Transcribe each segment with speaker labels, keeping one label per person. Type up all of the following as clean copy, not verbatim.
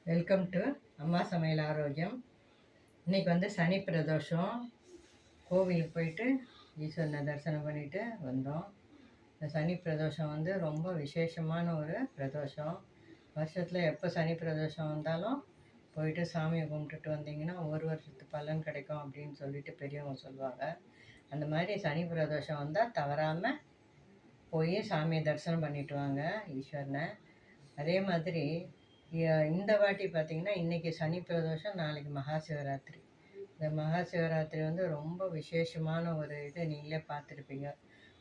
Speaker 1: Welcome to அம்மா சமையல் ஆரோக்கியம். இன்றைக்கி வந்து சனி பிரதோஷம். கோவிலுக்கு போயிட்டு ஈஸ்வரனை தரிசனம் பண்ணிவிட்டு வந்தோம். இந்த சனி பிரதோஷம் வந்து ரொம்ப விசேஷமான ஒரு பிரதோஷம். வருஷத்தில் எப்போ சனி பிரதோஷம் வந்தாலும் போயிட்டு சாமியை கும்பிட்டுட்டு வந்தீங்கன்னா ஒரு வருஷத்து பலன் கிடைக்கும் அப்படின்னு சொல்லிட்டு பெரியவங்க சொல்லுவாங்க. அந்த மாதிரி சனி பிரதோஷம் வந்தால் தவறாமல் போய் சாமியை தரிசனம் பண்ணிட்டு வாங்க ஈஸ்வரனை. அதே மாதிரி இந்த வாட்டி பார்த்திங்கன்னா இன்றைக்கி சனி பிரதோஷம், நாளைக்கு மகா சிவராத்திரி. இந்த மகா சிவராத்திரி வந்து ரொம்ப விசேஷமான ஒரு இது. நீங்களே பார்த்துருப்பீங்க,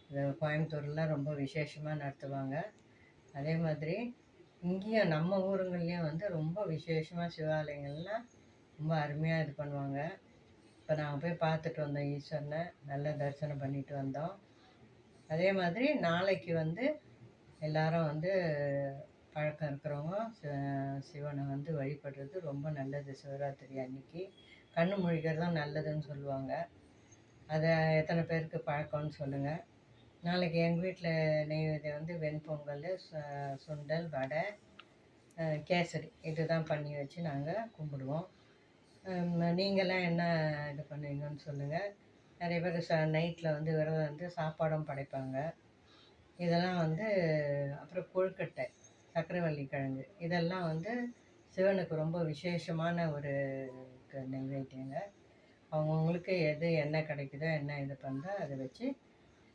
Speaker 1: இந்த கோயம்புத்தூர்லாம் ரொம்ப விசேஷமாக நடத்துவாங்க. அதே மாதிரி இங்கேயும் நம்ம ஊருங்கள்லேயும் வந்து ரொம்ப விசேஷமாக சிவாலயங்கள்லாம் ரொம்ப அருமையாக இது பண்ணுவாங்க. இப்போ நாங்கள் போய் பார்த்துட்டு வந்தோம் ஈஸ்வரனை, நல்லா தரிசனம் பண்ணிட்டு வந்தோம். அதே மாதிரி நாளைக்கு வந்து எல்லாரும் வந்து பழக்கம் இருக்கிறவங்க சிவனை வந்து வழிபடுறது ரொம்ப நல்லது. சிவராத்திரி அன்னைக்கு கண்ணு முழிக்கிறது தான் நல்லதுன்னு சொல்லுவாங்க. அதை எத்தனை பேருக்கு பழக்கம்னு சொல்லுங்கள். நாளைக்கு எங்கள் வீட்டில் நெய்வேத்தியம் வந்து வெண்பொங்கல், சுண்டல், வடை, கேசரி இது தான் பண்ணி வச்சு நாங்கள் கும்பிடுவோம். நீங்களாம் என்ன இது பண்ணுவீங்கன்னு சொல்லுங்கள். நிறைய பேர் நைட்டில் வந்து விரதம் வந்து சாப்பாடும் படைப்பாங்க. இதெல்லாம் வந்து அப்புறம் கொழுக்கட்டை, சக்கரவள்ளி கிழங்கு, இதெல்லாம் வந்து சிவனுக்கு ரொம்ப விசேஷமான ஒரு நைவேத்தியங்க. அவங்கவுங்களுக்கு எது என்ன கிடைக்குதோ, என்ன இது பண்ணுறோ அதை வச்சு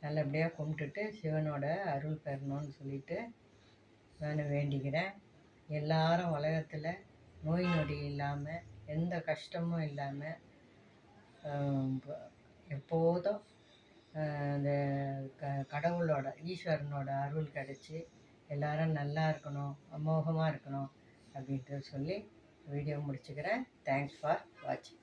Speaker 1: நல்லபடியாக கும்பிட்டுட்டு சிவனோட அருள் பெறணும்னு சொல்லிட்டு நான் வேண்டிக்கிறேன். எல்லாரும் உலகத்தில் நோய் நொடி இல்லாமல், எந்த கஷ்டமும் இல்லாமல், எப்போதும் அந்த கடவுளோட ஈஸ்வரனோட அருள் கிடச்சி எல்லாரும் நல்லா இருக்கணும், அமோகமாக இருக்கணும் அப்படின்ட்டு சொல்லி வீடியோ முடிச்சுக்கிறேன். தேங்க்ஸ் ஃபார் வாட்சிங்.